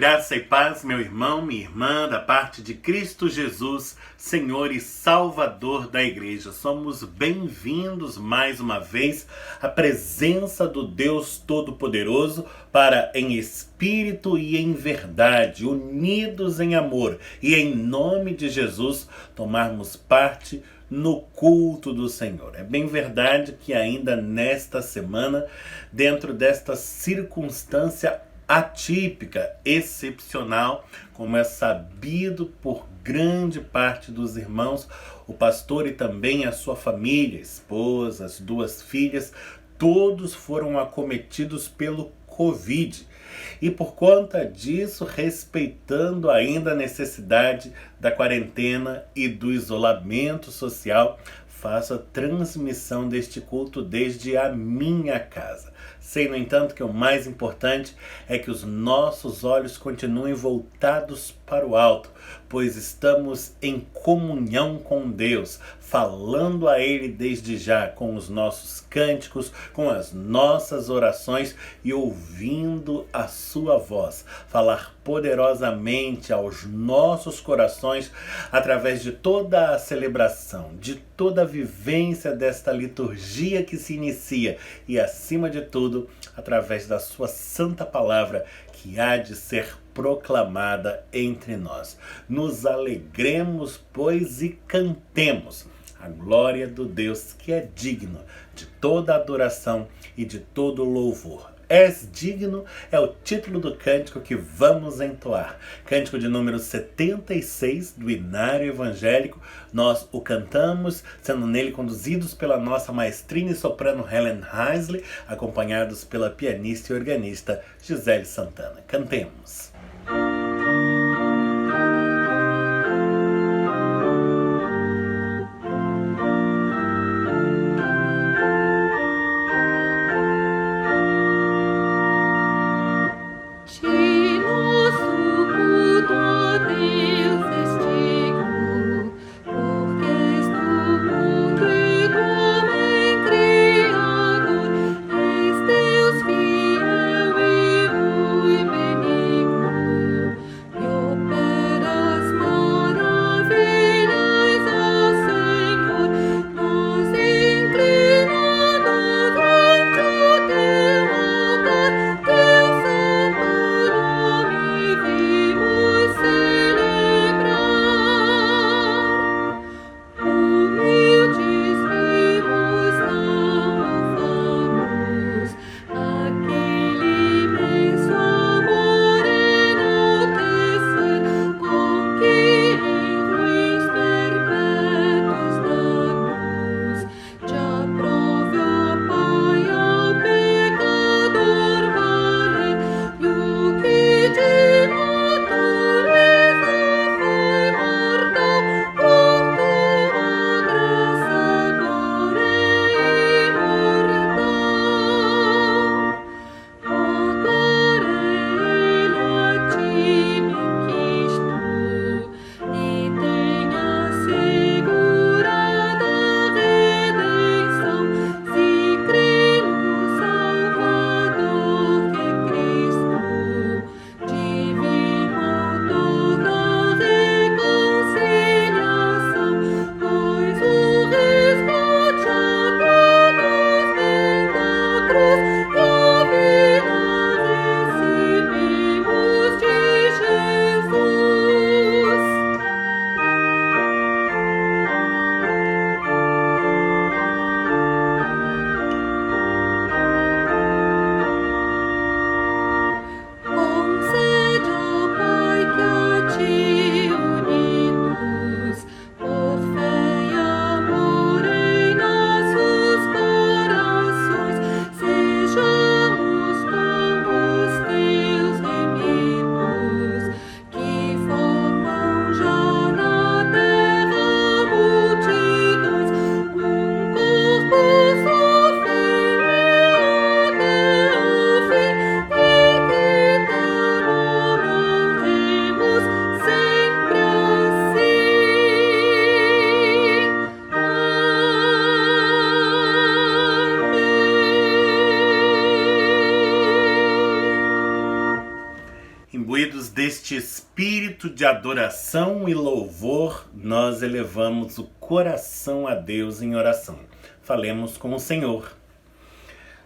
Graça e paz, meu irmão, minha irmã, da parte de Cristo Jesus, Senhor e Salvador da Igreja. Somos bem-vindos mais uma vez à presença do Deus Todo-Poderoso para, em espírito e em verdade, unidos em amor e em nome de Jesus, tomarmos parte no culto do Senhor. É bem verdade que ainda nesta semana, dentro desta circunstância atípica, excepcional, como é sabido por grande parte dos irmãos, o pastor e também a sua família, esposa, as duas filhas, todos foram acometidos pelo Covid. E por conta disso, respeitando ainda a necessidade da quarentena e do isolamento social, faço a transmissão deste culto desde a minha casa. Sei, no entanto, que o mais importante é que os nossos olhos continuem voltados para o alto, pois estamos em comunhão com Deus, falando a Ele desde já com os nossos cânticos, com as nossas orações e ouvindo a sua voz, falar poderosamente aos nossos corações através de toda a celebração, de toda a vivência desta liturgia que se inicia e, acima de tudo, através da sua santa palavra que há de ser proclamada entre nós. Nos alegremos, pois, e cantemos a glória do Deus que é digno de toda adoração e de todo louvor. És digno é o título do cântico que vamos entoar. Cântico de número 76 do Inário Evangélico. Nós o cantamos, sendo nele conduzidos pela nossa maestrina e soprano Helen Heisley, acompanhados pela pianista e organista Gisele Santana. Cantemos. Deus fiel e muito benigno. neste espírito de adoração e louvor, nós elevamos o coração a Deus em oração. Falemos com o Senhor.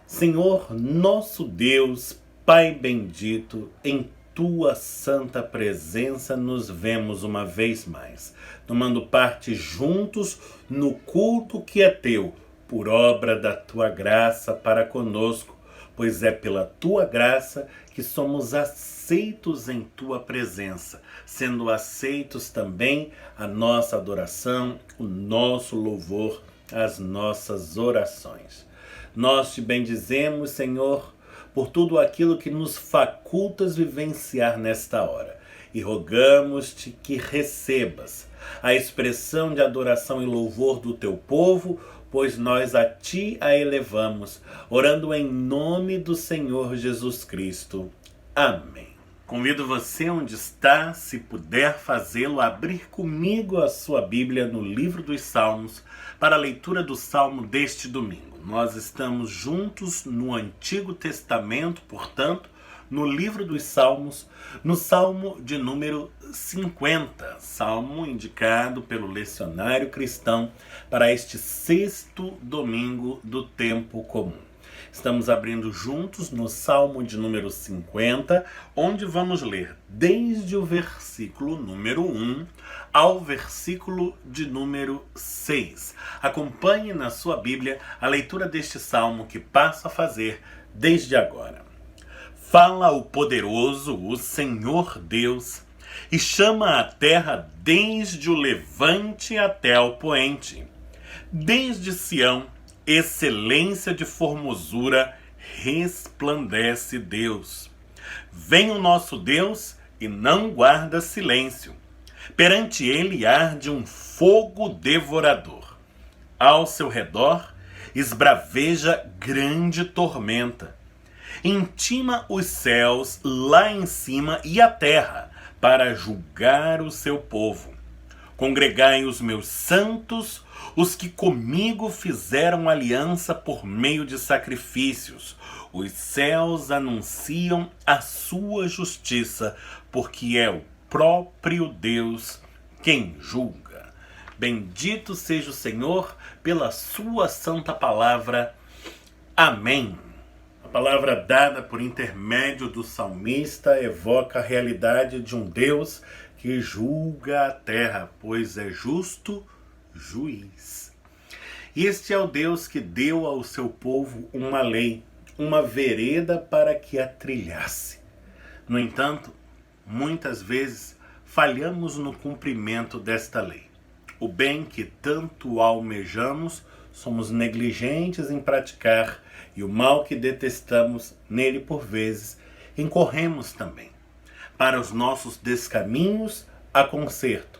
Senhor, nosso Deus, Pai bendito, em Tua santa presença nos vemos uma vez mais, tomando parte juntos no culto que é Teu, por obra da Tua graça para conosco, pois é pela Tua graça que somos aceitos em Tua presença, sendo aceitos também a nossa adoração, o nosso louvor, as nossas orações. Nós te bendizemos, Senhor, por tudo aquilo que nos facultas vivenciar nesta hora, e rogamos-te que recebas a expressão de adoração e louvor do teu povo, pois nós a ti a elevamos, orando em nome do Senhor Jesus Cristo. Amém. Convido você onde está, se puder fazê-lo, a abrir comigo a sua Bíblia no livro dos Salmos, para a leitura do Salmo deste domingo. Nós estamos juntos no Antigo Testamento, portanto, no livro dos Salmos, no Salmo de número 50, Salmo indicado pelo lecionário cristão para este sexto domingo do tempo comum. Estamos abrindo juntos no Salmo de número 50, onde vamos ler desde o versículo número 1 ao versículo de número 6. Acompanhe na sua Bíblia a leitura deste salmo que passo a fazer desde agora. Fala o poderoso, o Senhor Deus, e chama a terra desde o levante até o poente. Desde Sião, excelência de formosura, resplandece Deus. Vem o nosso Deus e não guarda silêncio. Perante ele arde um fogo devorador. Ao seu redor esbraveja grande tormenta. Intima os céus lá em cima e a terra para julgar o seu povo. Congregai os meus santos, os que comigo fizeram aliança por meio de sacrifícios. Os céus anunciam a sua justiça, porque é o próprio Deus quem julga. Bendito seja o Senhor pela sua santa palavra. Amém. A palavra dada por intermédio do salmista evoca a realidade de um Deus que julga a terra, pois é justo juiz. Este é o Deus que deu ao seu povo uma lei, uma vereda para que a trilhasse. No entanto, muitas vezes falhamos no cumprimento desta lei. O bem que tanto almejamos, somos negligentes em praticar, e o mal que detestamos, nele por vezes, incorremos também. Para os nossos descaminhos, há conserto.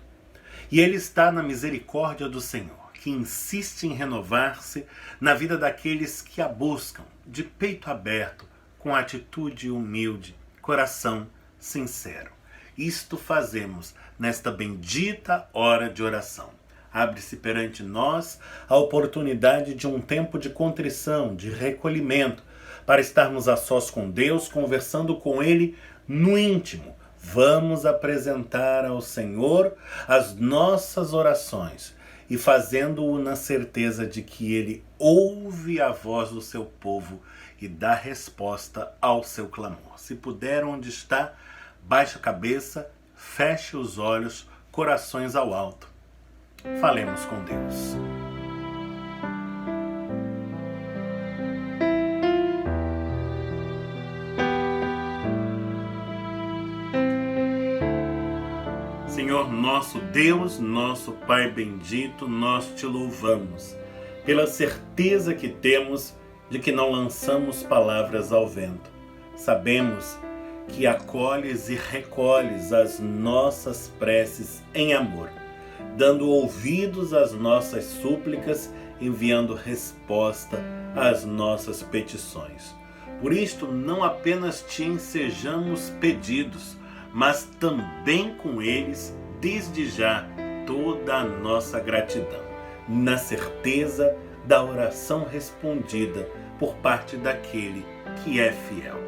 E ele está na misericórdia do Senhor, que insiste em renovar-se na vida daqueles que a buscam, de peito aberto, com atitude humilde, coração sincero. Isto fazemos nesta bendita hora de oração. Abre-se perante nós a oportunidade de um tempo de contrição, de recolhimento, para estarmos a sós com Deus, conversando com Ele no íntimo. Vamos apresentar ao Senhor as nossas orações e fazendo-o na certeza de que Ele ouve a voz do seu povo e dá resposta ao seu clamor. Se puder, onde está, baixe a cabeça, feche os olhos, corações ao alto. Falemos com Deus. Senhor nosso Deus, nosso Pai bendito, nós te louvamos pela certeza que temos de que não lançamos palavras ao vento. Sabemos que acolhes e recolhes as nossas preces em amor, dando ouvidos às nossas súplicas, enviando resposta às nossas petições. Por isto, não apenas te ensejamos pedidos, mas também com eles, desde já, toda a nossa gratidão, na certeza da oração respondida por parte daquele que é fiel.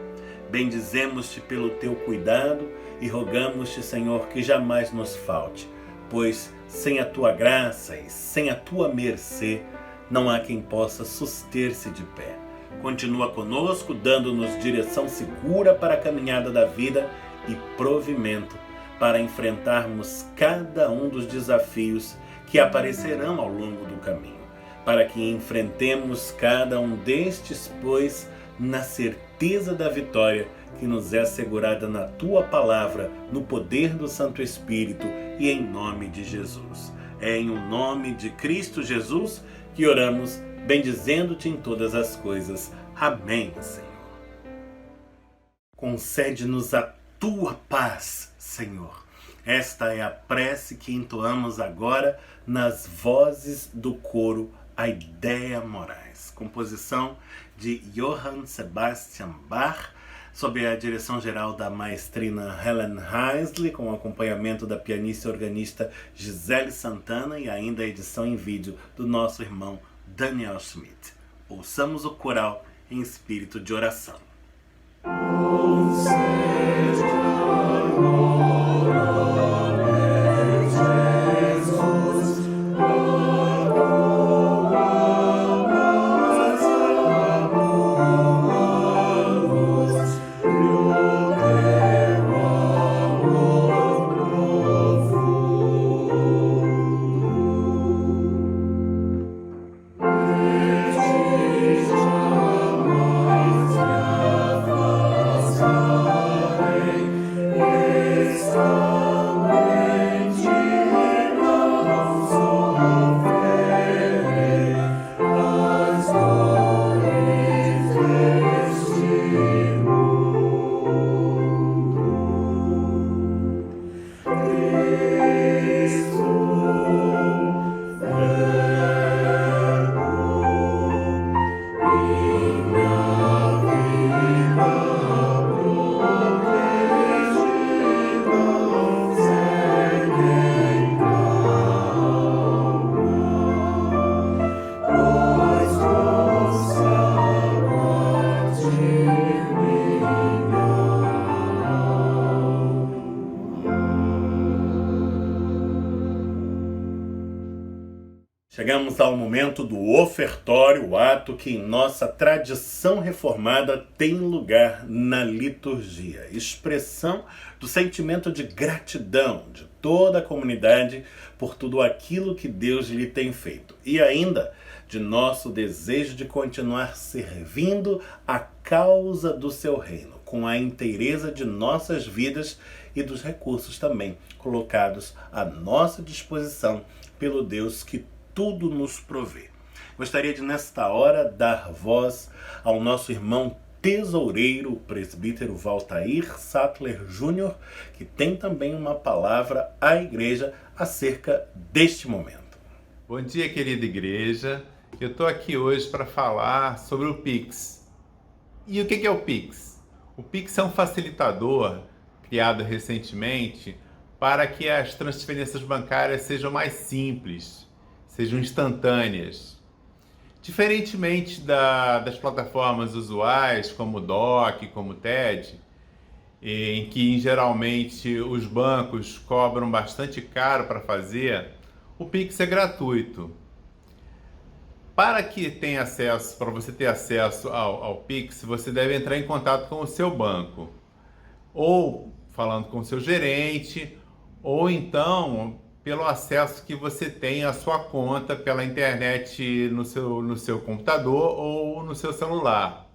Bendizemos-te pelo teu cuidado e rogamos-te, Senhor, que jamais nos falte, pois sem a tua graça e sem a tua mercê, não há quem possa suster-se de pé. Continua conosco, dando-nos direção segura para a caminhada da vida e provimento para enfrentarmos cada um dos desafios que aparecerão ao longo do caminho, para que enfrentemos cada um destes, pois, na certeza da vitória que nos é assegurada na Tua Palavra, no poder do Santo Espírito e em nome de Jesus. É em o nome de Cristo Jesus que oramos, bendizendo-te em todas as coisas. Amém, Senhor. Concede-nos a Tua paz, Senhor. Esta é a prece que entoamos agora nas vozes do coro Aideia Moraes, composição de Johann Sebastian Bach, sob a direção geral da maestrina Helen Heisley, com o acompanhamento da pianista e organista Gisele Santana e ainda a edição em vídeo do nosso irmão Daniel Schmidt. Ouçamos o coral em espírito de oração. Chegamos ao momento do ofertório, o ato que em nossa tradição reformada tem lugar na liturgia. Expressão do sentimento de gratidão de toda a comunidade por tudo aquilo que Deus lhe tem feito. E ainda de nosso desejo de continuar servindo a causa do seu reino, com a inteireza de nossas vidas e dos recursos também colocados à nossa disposição pelo Deus que tudo nos provê. Gostaria de, nesta hora, dar voz ao nosso irmão tesoureiro, o presbítero Valtair Sattler Júnior, que tem também uma palavra à igreja acerca deste momento. Bom dia, querida igreja. Eu estou aqui hoje para falar sobre o Pix. E o que é o Pix? O Pix é um facilitador criado recentemente para que as transferências bancárias sejam mais simples, sejam instantâneas. Diferentemente das plataformas usuais, como o DOC, como o TED, em que geralmente os bancos cobram bastante caro para fazer, o Pix é gratuito. Para você ter acesso ao Pix, você deve entrar em contato com o seu banco, ou falando com o seu gerente, ou então pelo acesso que você tem à sua conta pela internet no seu computador ou no seu celular.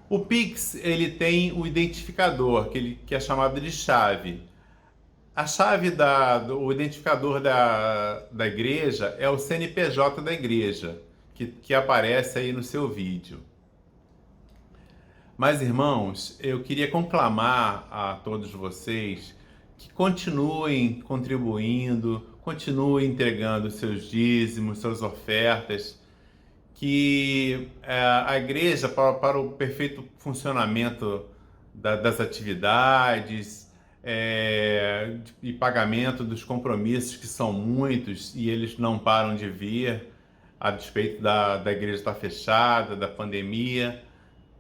O Pix, ele tem o identificador, que é chamado de chave. A chave o identificador da igreja é o CNPJ da igreja, que aparece aí no seu vídeo. Mas, irmãos, eu queria conclamar a todos vocês que continuem contribuindo, continuem entregando seus dízimos, suas ofertas, que a igreja, para o perfeito funcionamento das atividades e pagamento dos compromissos, que são muitos e eles não param de vir, a despeito da igreja estar fechada, da pandemia,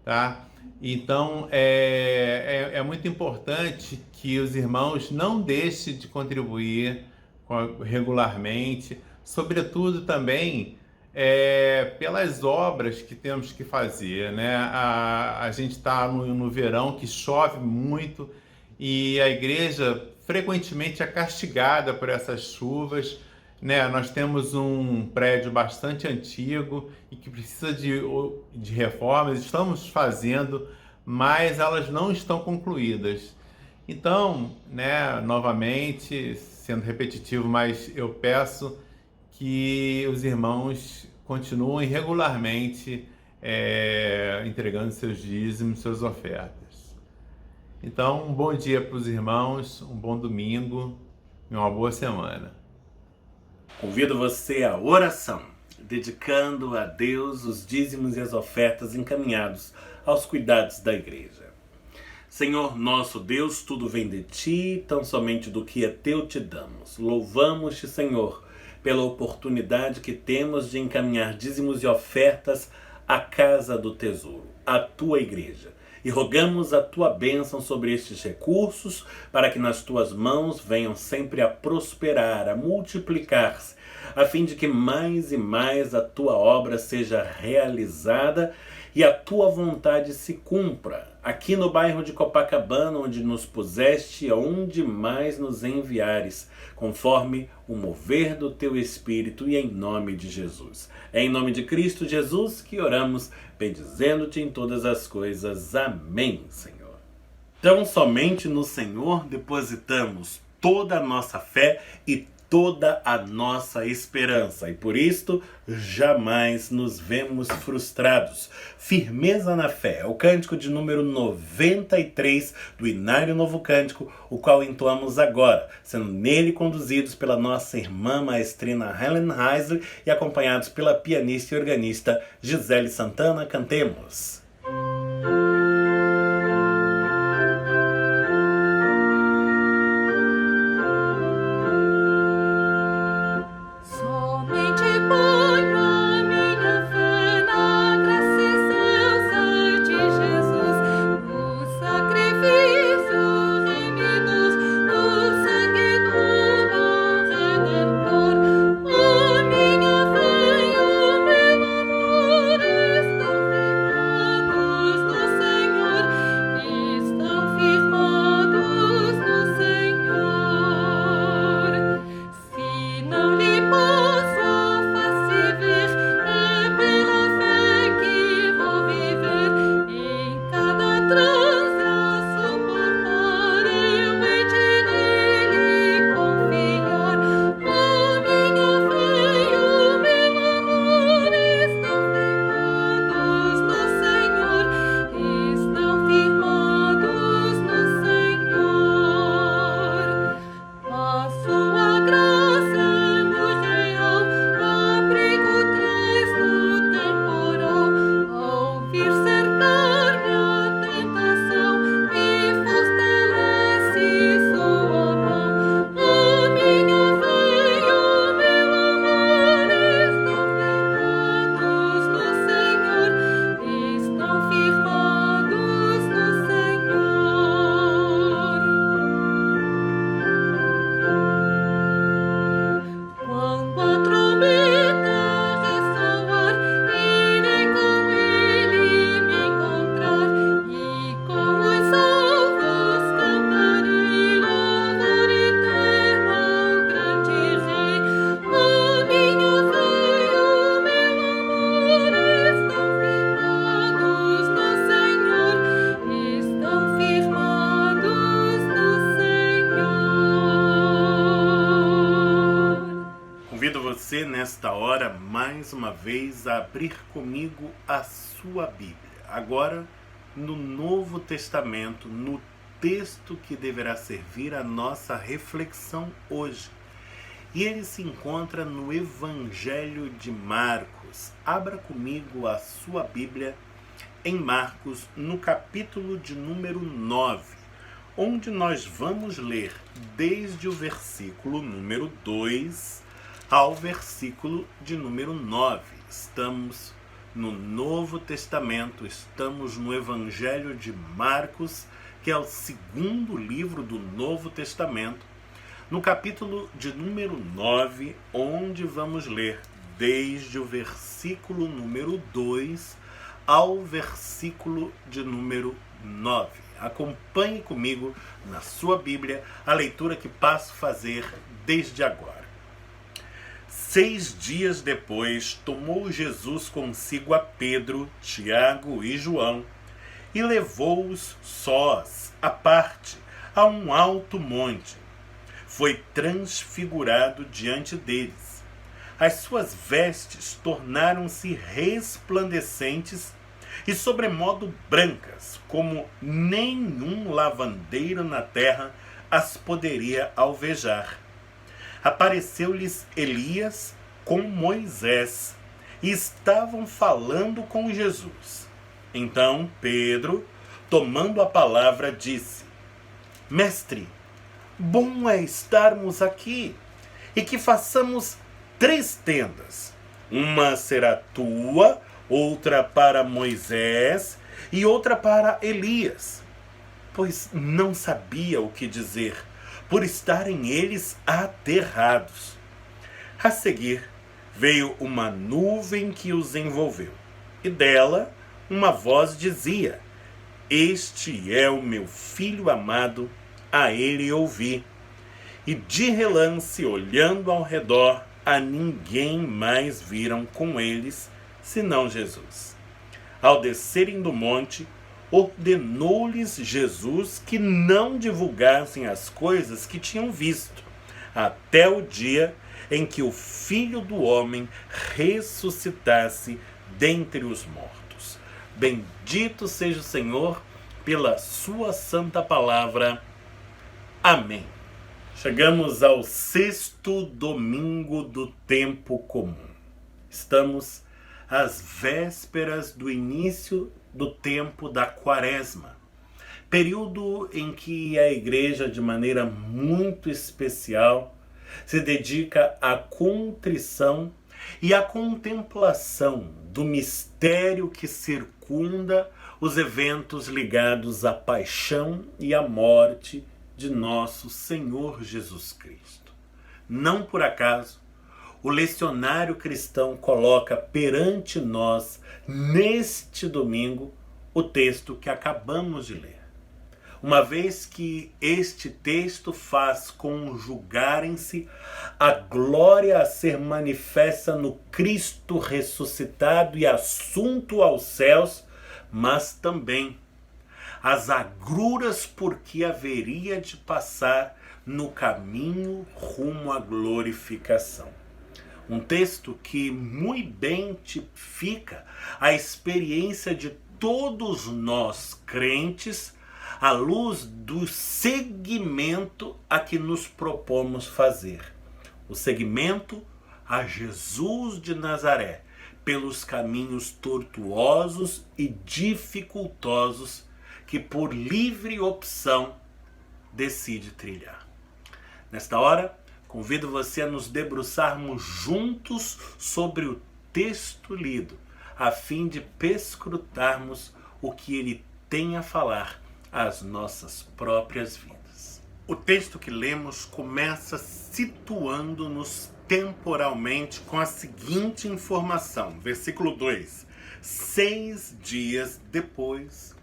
tá? Então, é muito importante que os irmãos não deixem de contribuir regularmente, sobretudo também pelas obras que temos que fazer, né? A gente está no verão que chove muito e a igreja frequentemente é castigada por essas chuvas, né? Nós temos um prédio bastante antigo e que precisa de reformas, estamos fazendo, mas elas não estão concluídas. Então, né, novamente, sendo repetitivo, mas eu peço que os irmãos continuem regularmente entregando seus dízimos, suas ofertas. Então, um bom dia para os irmãos, um bom domingo e uma boa semana. Convido você à oração, dedicando a Deus os dízimos e as ofertas encaminhados aos cuidados da igreja. Senhor nosso Deus, tudo vem de Ti, tão somente do que é Teu te damos. Louvamos-te, Senhor, pela oportunidade que temos de encaminhar dízimos e ofertas à casa do tesouro, à Tua igreja. E rogamos a Tua bênção sobre estes recursos, para que nas Tuas mãos venham sempre a prosperar, a multiplicar-se, a fim de que mais e mais a Tua obra seja realizada e a Tua vontade se cumpra, aqui no bairro de Copacabana, onde nos puseste e aonde mais nos enviares, conforme o mover do Teu Espírito e em nome de Jesus. É em nome de Cristo Jesus que oramos, bendizendo-te em todas as coisas. Amém, Senhor. Então, somente no Senhor depositamos toda a nossa fé e toda a nossa esperança, e por isto jamais nos vemos frustrados. Firmeza na fé é o cântico de número 93 do Inário Novo Cântico, o qual entoamos agora, sendo nele conduzidos pela nossa irmã maestrina Helen Heisler e acompanhados pela pianista e organista Gisele Santana. Cantemos. Você nesta hora, mais uma vez, a abrir comigo a sua Bíblia. Agora, no Novo Testamento, no texto que deverá servir a nossa reflexão hoje. E ele se encontra no Evangelho de Marcos. Abra comigo a sua Bíblia em Marcos, no capítulo de número 9, onde nós vamos ler desde o versículo número 2 ao versículo de número 9. Estamos no Novo Testamento. Estamos no Evangelho de Marcos, que é o segundo livro do Novo Testamento, no capítulo de número 9, onde vamos ler desde o versículo número 2 ao versículo de número 9. Acompanhe comigo na sua Bíblia a leitura que passo a fazer desde agora. 6 dias depois, tomou Jesus consigo a Pedro, Tiago e João e levou-os sós, à parte, a um alto monte. Foi transfigurado diante deles. As suas vestes tornaram-se resplandecentes e sobremodo brancas, como nenhum lavandeiro na terra as poderia alvejar. Apareceu-lhes Elias com Moisés e estavam falando com Jesus. Então Pedro, tomando a palavra, disse: Mestre, bom é estarmos aqui e que façamos 3 tendas. Uma será tua, outra para Moisés e outra para Elias. Pois não sabia o que dizer, por estarem eles aterrados. A seguir, veio uma nuvem que os envolveu, e dela uma voz dizia: Este é o meu filho amado, a ele ouvi. E de relance, olhando ao redor, a ninguém mais viram com eles, senão Jesus. Ao descerem do monte, ordenou-lhes Jesus que não divulgassem as coisas que tinham visto, até o dia em que o Filho do Homem ressuscitasse dentre os mortos. Bendito seja o Senhor pela sua santa palavra. Amém. Chegamos ao 6º domingo do tempo comum. Estamos às vésperas do início do tempo da Quaresma, período em que a Igreja, de maneira muito especial, se dedica à contrição e à contemplação do mistério que circunda os eventos ligados à paixão e à morte de nosso Senhor Jesus Cristo. Não por acaso, o lecionário cristão coloca perante nós, neste domingo, o texto que acabamos de ler. Uma vez que este texto faz conjugarem-se a glória a ser manifesta no Cristo ressuscitado e assunto aos céus, mas também as agruras por que haveria de passar no caminho rumo à glorificação. Um texto que muito bem tipifica a experiência de todos nós crentes à luz do seguimento a que nos propomos fazer. O seguimento a Jesus de Nazaré pelos caminhos tortuosos e dificultosos que por livre opção decide trilhar. Nesta hora, convido você a nos debruçarmos juntos sobre o texto lido, a fim de perscrutarmos o que ele tem a falar às nossas próprias vidas. O texto que lemos começa situando-nos temporalmente com a seguinte informação, versículo 2: 6 dias depois.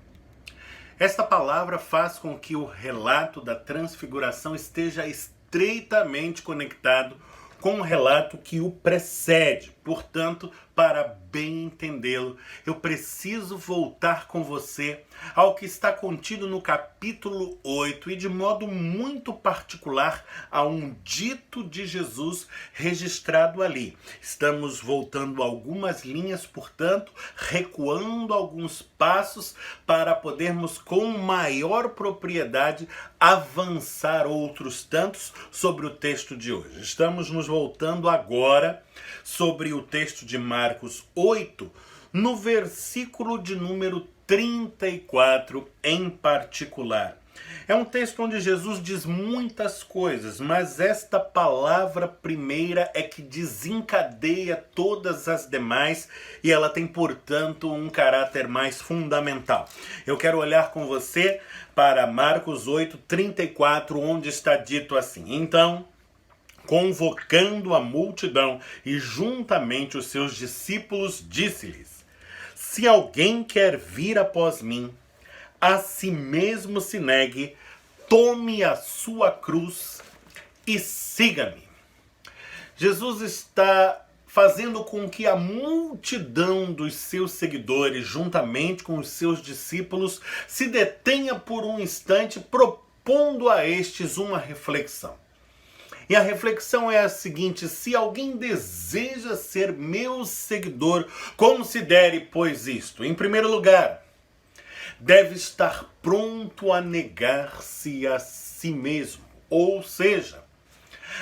Esta palavra faz com que o relato da transfiguração esteja estreitamente conectado com o relato que o precede. Portanto, para bem entendê-lo, eu preciso voltar com você ao que está contido no capítulo 8 e de modo muito particular a um dito de Jesus registrado ali. Estamos voltando algumas linhas, portanto, recuando alguns passos para podermos com maior propriedade avançar outros tantos sobre o texto de hoje. Estamos nos voltando agora sobre o texto de Marcos 8, no versículo de número 34 em particular. É um texto onde Jesus diz muitas coisas, mas esta palavra primeira é que desencadeia todas as demais e ela tem, portanto, um caráter mais fundamental. Eu quero olhar com você para Marcos 8:34, onde está dito assim: Então, convocando a multidão e juntamente os seus discípulos, disse-lhes: Se alguém quer vir após mim, a si mesmo se negue, tome a sua cruz e siga-me. Jesus está fazendo com que a multidão dos seus seguidores, juntamente com os seus discípulos, se detenha por um instante, propondo a estes uma reflexão. E a reflexão é a seguinte: se alguém deseja ser meu seguidor, considere, pois, isto. Em primeiro lugar, deve estar pronto a negar-se a si mesmo, ou seja,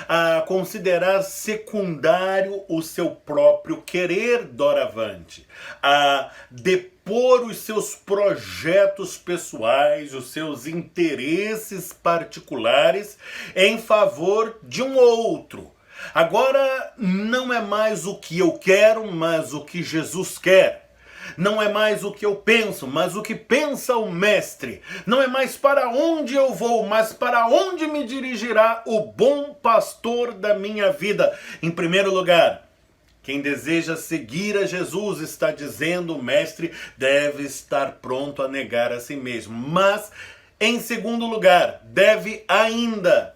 a considerar secundário o seu próprio querer doravante, a depor os seus projetos pessoais, os seus interesses particulares em favor de um outro. Agora não é mais o que eu quero, mas o que Jesus quer. Não é mais o que eu penso, mas o que pensa o Mestre. Não é mais para onde eu vou, mas para onde me dirigirá o bom pastor da minha vida. Em primeiro lugar, quem deseja seguir a Jesus, está dizendo o Mestre, deve estar pronto a negar a si mesmo. Mas, em segundo lugar, deve ainda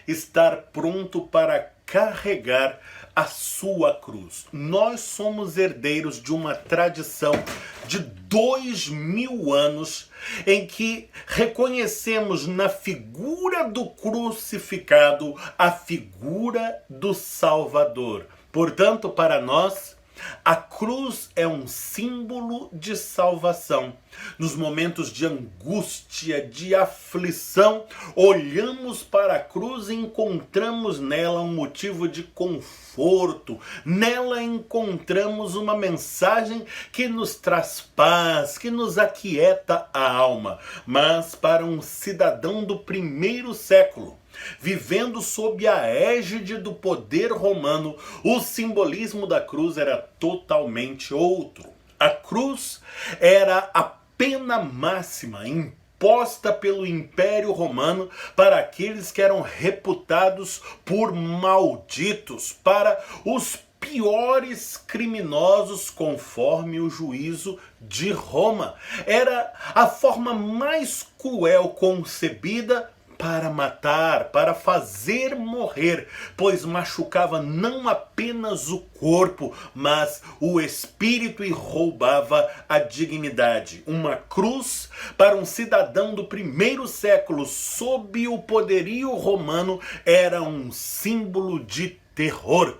estar pronto para carregar a sua cruz. Nós somos herdeiros de uma tradição de 2000 anos em que reconhecemos na figura do crucificado a figura do Salvador. Portanto, para nós, a cruz é um símbolo de salvação. Nos momentos de angústia, de aflição, olhamos para a cruz e encontramos nela um motivo de conforto. Nela encontramos uma mensagem que nos traz paz, que nos aquieta a alma. Mas para um cidadão do primeiro século, vivendo sob a égide do poder romano, o simbolismo da cruz era totalmente outro. A cruz era a pena máxima imposta pelo Império Romano para aqueles que eram reputados por malditos, para os piores criminosos conforme o juízo de Roma. Era a forma mais cruel concebida para matar, para fazer morrer, pois machucava não apenas o corpo, mas o espírito e roubava a dignidade. Uma cruz para um cidadão do primeiro século sob o poderio romano era um símbolo de terror.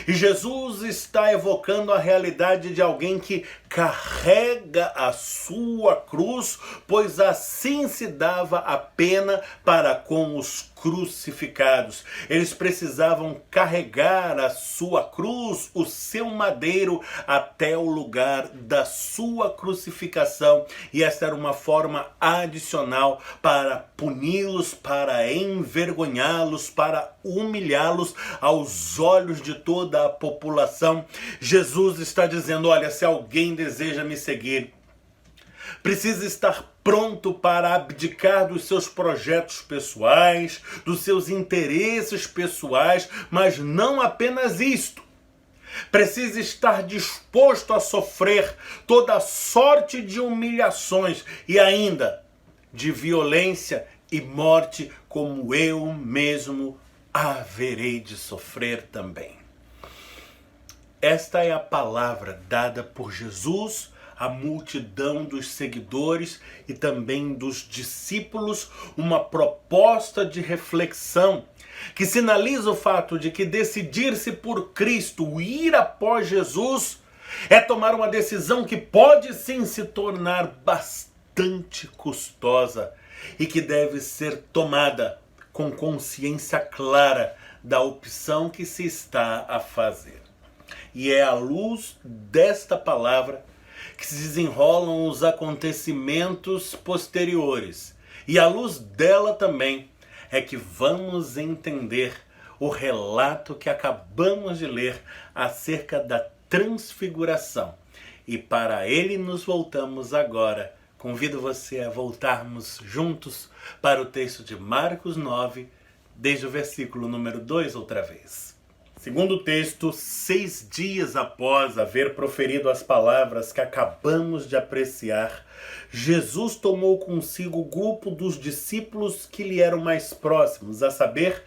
E Jesus está evocando a realidade de alguém que carrega a sua cruz, pois assim se dava a pena para com os crucificados. Eles precisavam carregar a sua cruz, o seu madeiro, até o lugar da sua crucificação. E essa era uma forma adicional para puni-los, para envergonhá-los, para humilhá-los aos olhos de toda a população. Jesus está dizendo: olha, se alguém deseja me seguir, precisa estar pronto para abdicar dos seus projetos pessoais, dos seus interesses pessoais, mas não apenas isto. Precisa estar disposto a sofrer toda sorte de humilhações e ainda de violência e morte, como eu mesmo haverei de sofrer também. Esta é a palavra dada por Jesus à multidão dos seguidores e também dos discípulos, uma proposta de reflexão que sinaliza o fato de que decidir-se por Cristo, ir após Jesus, é tomar uma decisão que pode sim se tornar bastante custosa e que deve ser tomada com consciência clara da opção que se está a fazer. E é à luz desta palavra que se desenrolam os acontecimentos posteriores E à luz dela também é que vamos entender o relato que acabamos de ler acerca da transfiguração. E para ele nos voltamos agora. Convido você a voltarmos juntos para o texto de Marcos 9, desde o versículo número 2 outra vez. Segundo o texto, 6 dias após haver proferido as palavras que acabamos de apreciar, Jesus tomou consigo o grupo dos discípulos que lhe eram mais próximos, a saber,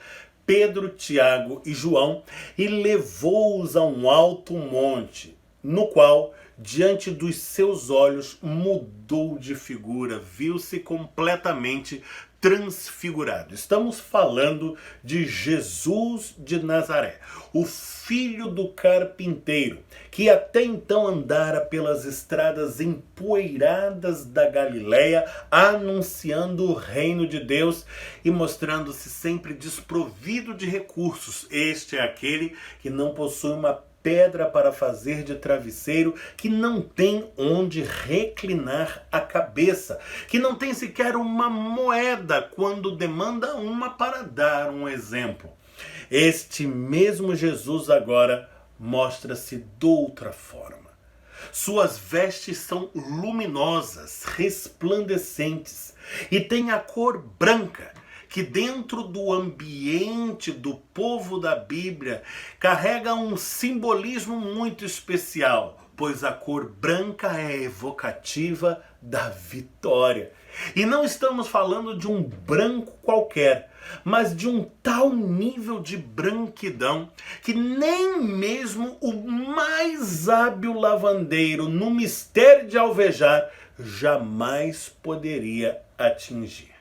Pedro, Tiago e João, e levou-os a um alto monte, no qual, diante dos seus olhos, mudou de figura, viu-se completamente transfigurado. Estamos falando de Jesus de Nazaré, o filho do carpinteiro, que até então andara pelas estradas empoeiradas da Galileia, anunciando o reino de Deus e mostrando-se sempre desprovido de recursos. Este é aquele que não possui uma pedra para fazer de travesseiro, que não tem onde reclinar a cabeça, que não tem sequer uma moeda quando demanda uma para dar um exemplo. Este mesmo Jesus agora mostra-se de outra forma. Suas vestes são luminosas, resplandecentes e têm a cor branca, que dentro do ambiente do povo da Bíblia carrega um simbolismo muito especial, pois a cor branca é evocativa da vitória. E não estamos falando de um branco qualquer, mas de um tal nível de branquidão que nem mesmo o mais hábil lavandeiro no mistério de alvejar jamais poderia atingir.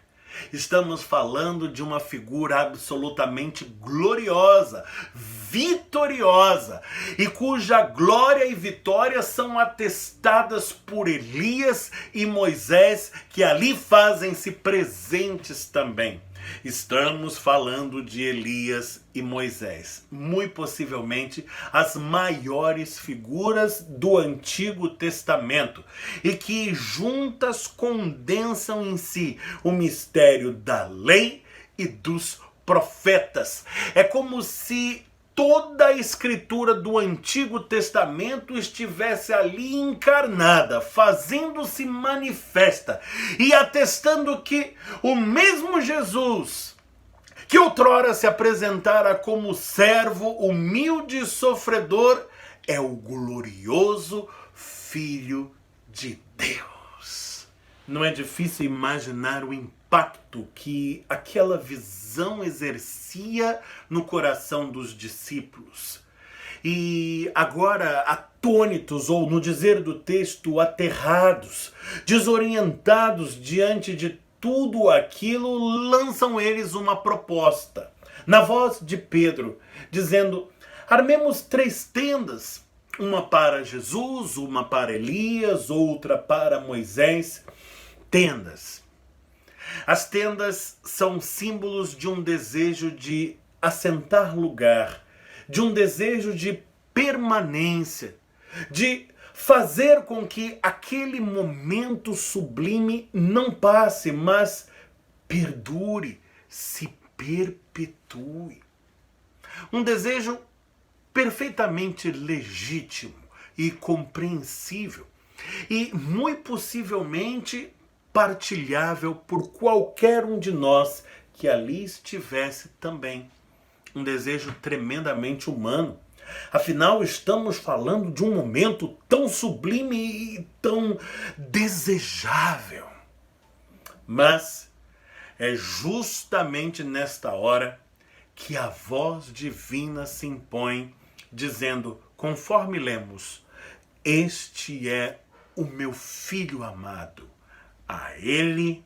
Estamos falando de uma figura absolutamente gloriosa, vitoriosa, e cuja glória e vitória são atestadas por Elias e Moisés, que ali fazem-se presentes também. Estamos falando de Elias e Moisés, muito possivelmente as maiores figuras do Antigo Testamento, e que juntas condensam em si o mistério da lei e dos profetas. É como se toda a escritura do Antigo Testamento estivesse ali encarnada, fazendo-se manifesta e atestando que o mesmo Jesus, que outrora se apresentara como servo humilde e sofredor, é o glorioso Filho de Deus. Não é difícil imaginar o impacto que aquela visão exercia no coração dos discípulos. E agora, atônitos, ou no dizer do texto, aterrados, desorientados diante de tudo aquilo, lançam eles uma proposta, na voz de Pedro, dizendo: armemos 3 tendas, uma para Jesus, uma para Elias, outra para Moisés. Tendas. As tendas são símbolos de um desejo de assentar lugar, de um desejo de permanência, de fazer com que aquele momento sublime não passe, mas perdure, se perpetue. Um desejo perfeitamente legítimo e compreensível, e muito possivelmente partilhável por qualquer um de nós que ali estivesse também. Um desejo tremendamente humano. Afinal, estamos falando de um momento tão sublime e tão desejável. Mas é justamente nesta hora que a voz divina se impõe, dizendo, conforme lemos: este é o meu filho amado, a ele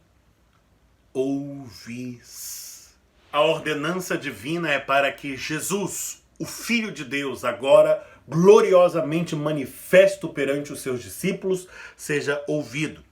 ouvis. A ordenança divina é para que Jesus, o Filho de Deus, agora gloriosamente manifesto perante os seus discípulos, seja ouvido.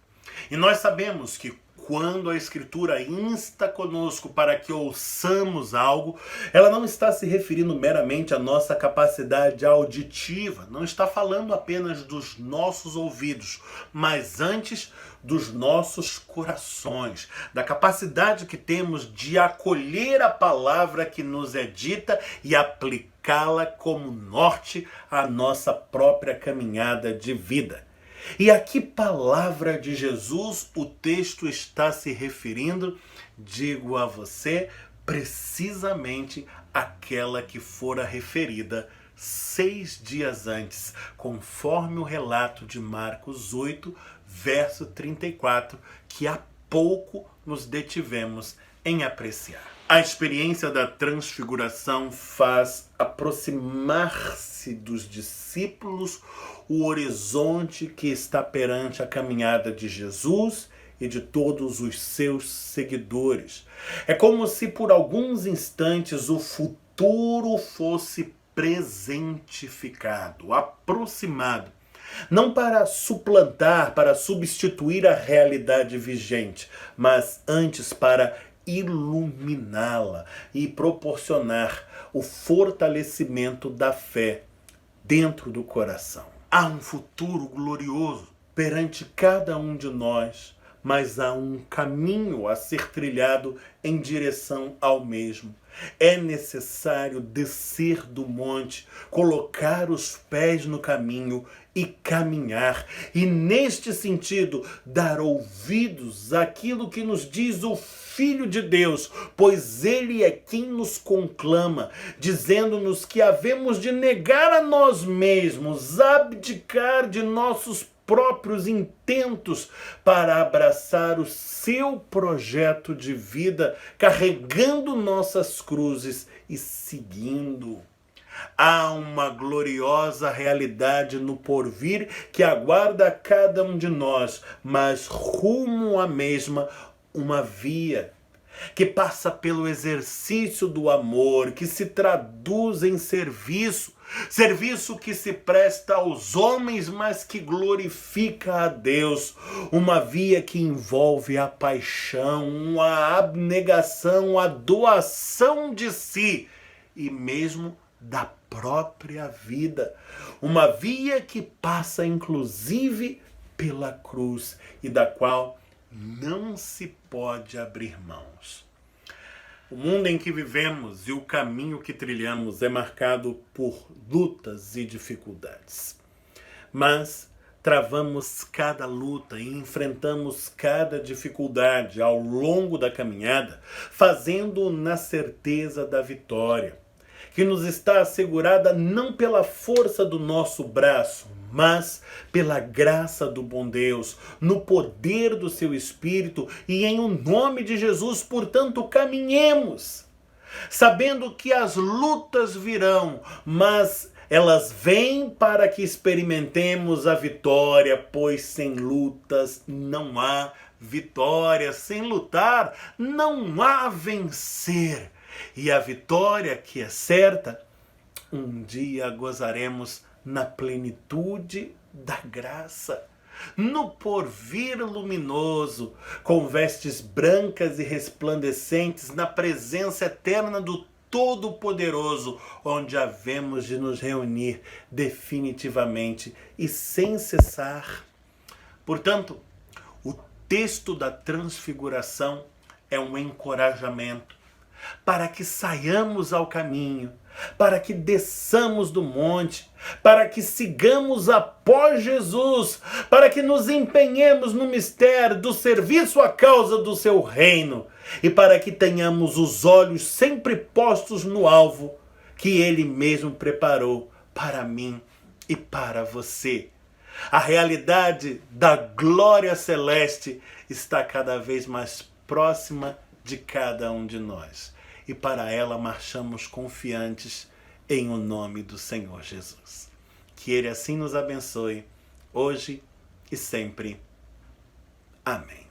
E nós sabemos que quando a Escritura insta conosco para que ouçamos algo, ela não está se referindo meramente à nossa capacidade auditiva, não está falando apenas dos nossos ouvidos, mas antes dos nossos corações, da capacidade que temos de acolher a palavra que nos é dita e aplicá-la como norte à nossa própria caminhada de vida. E a que palavra de Jesus o texto está se referindo? Digo a você, precisamente aquela que fora referida 6 dias antes, conforme o relato de Marcos 8, verso 34, que há pouco nos detivemos em apreciar. A experiência da transfiguração faz aproximar-se dos discípulos o horizonte que está perante a caminhada de Jesus e de todos os seus seguidores. É como se por alguns instantes o futuro fosse presentificado, aproximado. Não para suplantar, para substituir a realidade vigente, mas antes para iluminá-la e proporcionar o fortalecimento da fé dentro do coração. Há um futuro glorioso perante cada um de nós, mas há um caminho a ser trilhado em direção ao mesmo. É necessário descer do monte, colocar os pés no caminho e caminhar. E neste sentido, dar ouvidos àquilo que nos diz o Filho de Deus, pois ele é quem nos conclama, dizendo-nos que havemos de negar a nós mesmos, abdicar de nossos próprios intentos para abraçar o seu projeto de vida, carregando nossas cruzes e seguindo. Há uma gloriosa realidade no porvir que aguarda a cada um de nós, mas rumo à mesma, uma via que passa pelo exercício do amor, que se traduz em serviço, serviço que se presta aos homens, mas que glorifica a Deus, uma via que envolve a paixão, a abnegação, a doação de si e mesmo da própria vida, uma via que passa inclusive pela cruz e da qual não se pode abrir mãos. O mundo em que vivemos e o caminho que trilhamos é marcado por lutas e dificuldades. Mas travamos cada luta e enfrentamos cada dificuldade ao longo da caminhada, fazendo-o na certeza da vitória, que nos está assegurada não pela força do nosso braço, mas pela graça do bom Deus, no poder do seu Espírito e em o nome de Jesus. Portanto, caminhemos, sabendo que as lutas virão, mas elas vêm para que experimentemos a vitória, pois sem lutas não há vitória, sem lutar não há vencer. E a vitória que é certa, um dia gozaremos na plenitude da graça, no porvir luminoso, com vestes brancas e resplandecentes, na presença eterna do Todo-Poderoso, onde havemos de nos reunir definitivamente e sem cessar. Portanto, o texto da transfiguração é um encorajamento para que saiamos ao caminho, para que desçamos do monte, para que sigamos após Jesus, para que nos empenhemos no mistério do serviço à causa do seu reino e para que tenhamos os olhos sempre postos no alvo que ele mesmo preparou para mim e para você. A realidade da glória celeste está cada vez mais próxima de cada um de nós. E para ela marchamos confiantes em o nome do Senhor Jesus. Que Ele assim nos abençoe, hoje e sempre. Amém.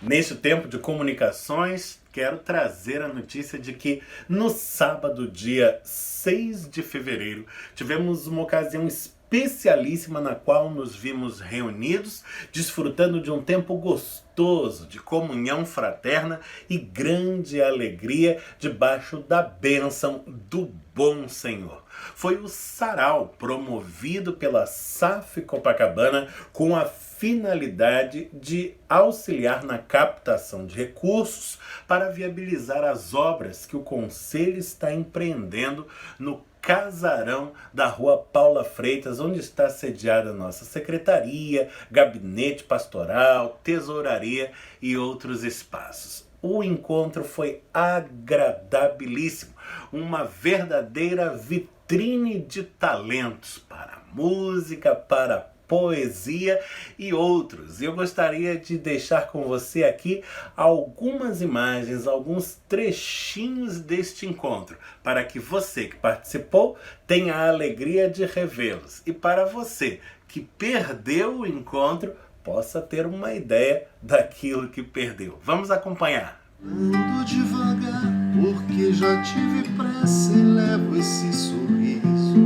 Neste tempo de comunicações, quero trazer a notícia de que no sábado, dia 6 de fevereiro, tivemos uma ocasião especial especialíssima na qual nos vimos reunidos, desfrutando de um tempo gostoso, de comunhão fraterna e grande alegria debaixo da bênção do bom Senhor. Foi o sarau promovido pela SAF Copacabana com a finalidade de auxiliar na captação de recursos para viabilizar as obras que o Conselho está empreendendo no casarão da Rua Paula Freitas, onde está sediada a nossa secretaria, gabinete pastoral, tesouraria e outros espaços. O encontro foi agradabilíssimo, uma verdadeira vitrine de talentos para música, para poesia e outros. Eu gostaria de deixar com você aqui algumas imagens, alguns trechinhos deste encontro, para que você que participou tenha a alegria de revê-los. E para você que perdeu o encontro, possa ter uma ideia daquilo que perdeu. Vamos acompanhar. Ando devagar, porque já tive pressa e levo esse sorriso,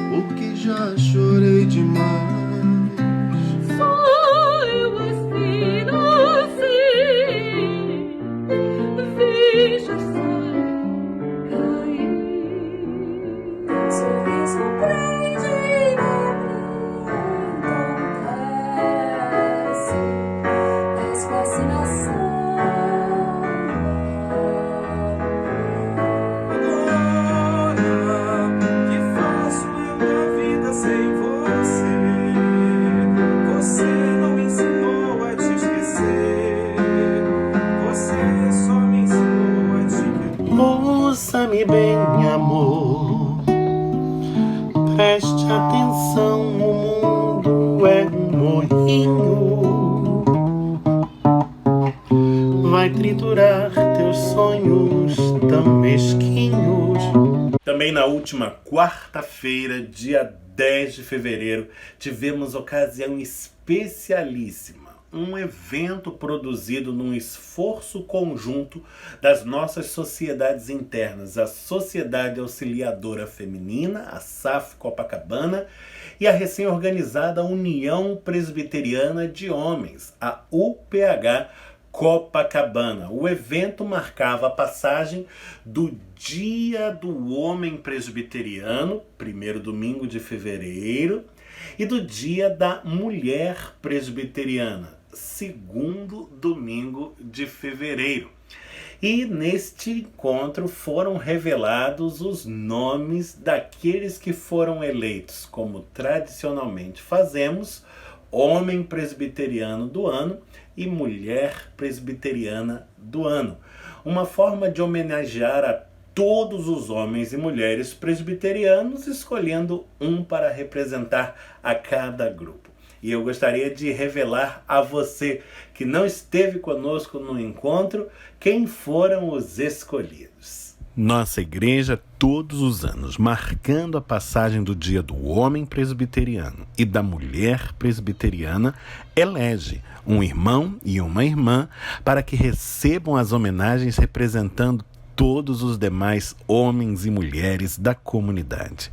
porque já chorei demais. Sonho assim, vejo o sol cair. Sorriso prende e entorpece, és fascinação. Ouça-me bem, amor, preste atenção, o mundo é um moinho, vai triturar teus sonhos tão mesquinhos. Também na última quarta-feira, dia 10 de fevereiro, tivemos ocasião especialíssima. Um evento produzido num esforço conjunto das nossas sociedades internas, a Sociedade Auxiliadora Feminina, a SAF Copacabana, e a recém-organizada União Presbiteriana de Homens, a UPH Copacabana. O evento marcava a passagem do Dia do Homem Presbiteriano, primeiro domingo de fevereiro, e do Dia da Mulher Presbiteriana, segundo domingo de fevereiro. E neste encontro foram revelados os nomes daqueles que foram eleitos, como tradicionalmente fazemos, Homem Presbiteriano do Ano e Mulher Presbiteriana do Ano. Uma forma de homenagear a todos os homens e mulheres presbiterianos, escolhendo um para representar a cada grupo. E eu gostaria de revelar a você que não esteve conosco no encontro quem foram os escolhidos. Nossa igreja, todos os anos, marcando a passagem do Dia do Homem Presbiteriano e da Mulher Presbiteriana, elege um irmão e uma irmã para que recebam as homenagens representando todos os demais homens e mulheres da comunidade.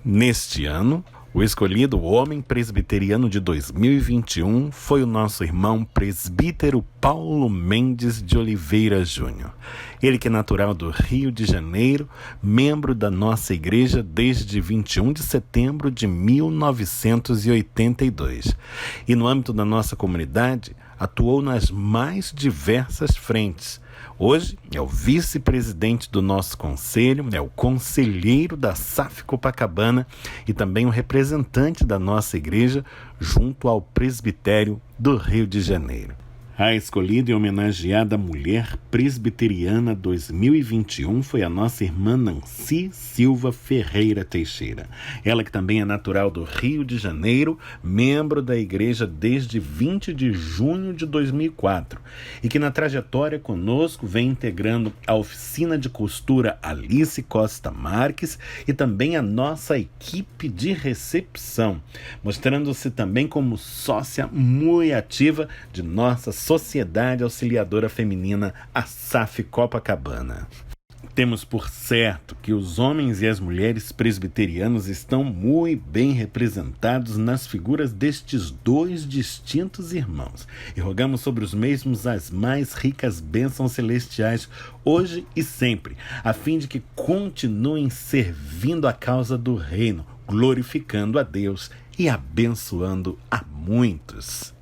Neste ano, o escolhido Homem Presbiteriano de 2021 foi o nosso irmão presbítero Paulo Mendes de Oliveira Júnior. Ele que é natural do Rio de Janeiro, membro da nossa igreja desde 21 de setembro de 1982. E no âmbito da nossa comunidade, atuou nas mais diversas frentes. Hoje é o vice-presidente do nosso conselho, é o conselheiro da SAF Copacabana e também o representante da nossa igreja junto ao presbitério do Rio de Janeiro. A escolhida e homenageada Mulher Presbiteriana 2021 foi a nossa irmã Nancy Silva Ferreira Teixeira. Ela que também é natural do Rio de Janeiro, membro da igreja desde 20 de junho de 2004 e que na trajetória conosco vem integrando a oficina de costura Alice Costa Marques e também a nossa equipe de recepção, mostrando-se também como sócia muito ativa de nossa Sociedade Auxiliadora Feminina, a SAF Copacabana. Temos por certo que os homens e as mulheres presbiterianos estão muito bem representados nas figuras destes dois distintos irmãos e rogamos sobre os mesmos as mais ricas bênçãos celestiais hoje e sempre, a fim de que continuem servindo a causa do reino, glorificando a Deus e abençoando a muitos.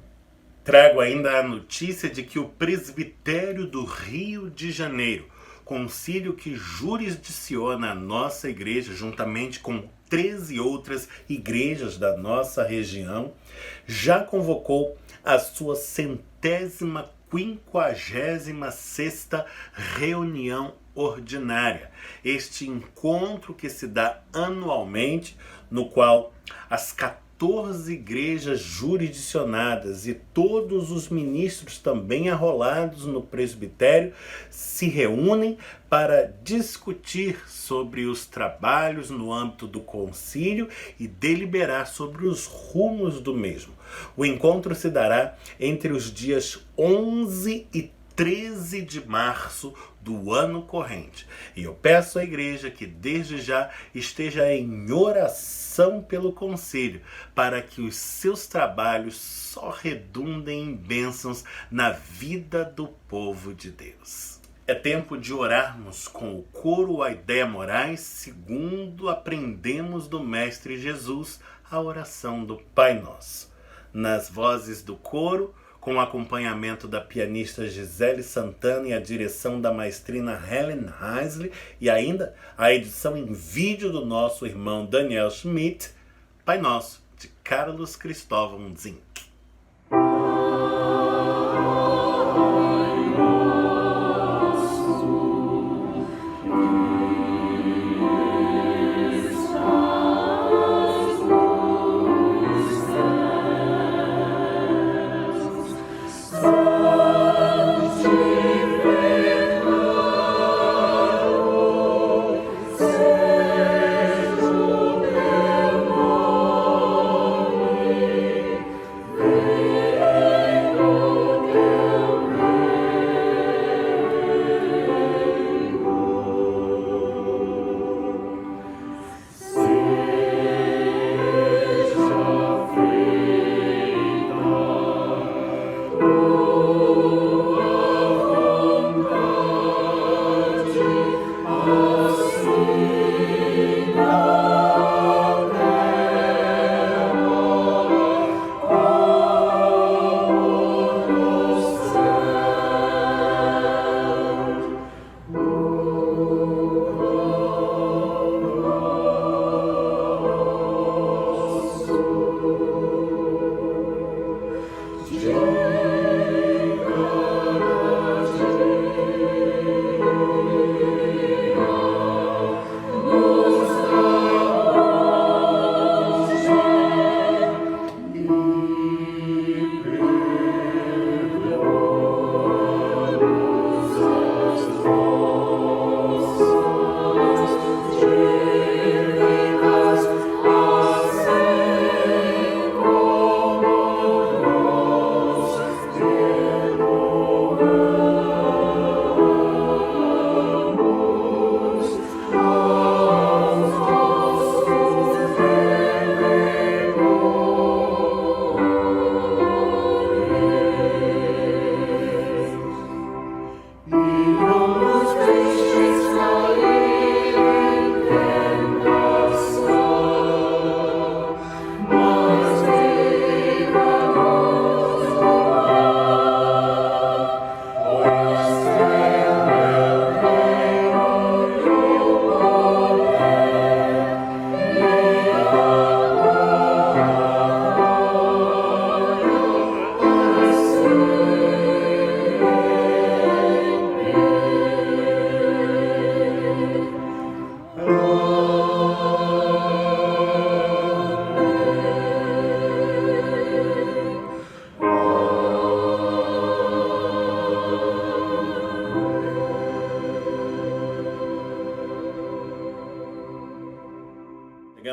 Trago ainda a notícia de que o Presbitério do Rio de Janeiro, concílio que jurisdiciona a nossa igreja, juntamente com 13 outras igrejas da nossa região, já convocou a sua 156ª reunião ordinária. Este encontro que se dá anualmente, no qual as 14 igrejas jurisdicionadas e todos os ministros também arrolados no presbitério se reúnem para discutir sobre os trabalhos no âmbito do concílio e deliberar sobre os rumos do mesmo. O encontro se dará entre os dias 11 e 13 de março do ano corrente. E eu peço à igreja que desde já esteja em oração pelo concílio, para que os seus trabalhos só redundem em bênçãos na vida do povo de Deus. É tempo de orarmos com o coro Aidéia Moraes, segundo aprendemos do Mestre Jesus, a oração do Pai Nosso. Nas vozes do coro, com o acompanhamento da pianista Gisele Santana e a direção da maestrina Helen Heisley, e ainda a edição em vídeo do nosso irmão Daniel Schmidt, Pai Nosso, de Carlos Cristóvão Zink.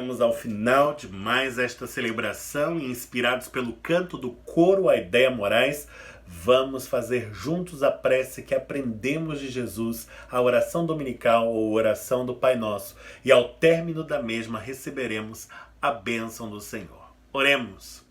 Chegamos ao final de mais esta celebração e, inspirados pelo canto do coro Aidéia Moraes, vamos fazer juntos a prece que aprendemos de Jesus, a oração dominical ou oração do Pai Nosso, e ao término da mesma receberemos a bênção do Senhor. Oremos.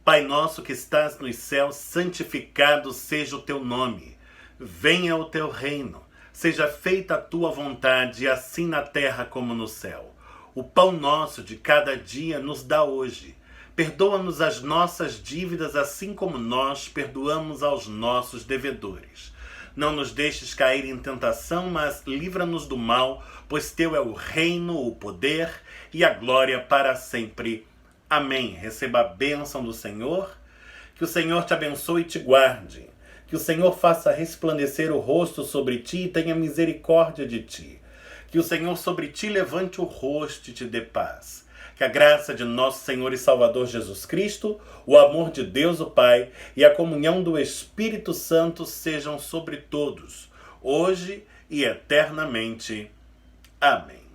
Pai nosso que estás nos céus, santificado seja o teu nome. Venha o teu reino. Seja feita a tua vontade, assim na terra como no céu. O pão nosso de cada dia nos dá hoje. Perdoa-nos as nossas dívidas, assim como nós perdoamos aos nossos devedores. Não nos deixes cair em tentação, mas livra-nos do mal, pois teu é o reino, o poder e a glória para sempre. Amém. Receba a bênção do Senhor. Que o Senhor te abençoe e te guarde. Que o Senhor faça resplandecer o rosto sobre ti e tenha misericórdia de ti. Que o Senhor sobre ti levante o rosto e te dê paz. Que a graça de nosso Senhor e Salvador Jesus Cristo, o amor de Deus o Pai e a comunhão do Espírito Santo sejam sobre todos, hoje e eternamente. Amém.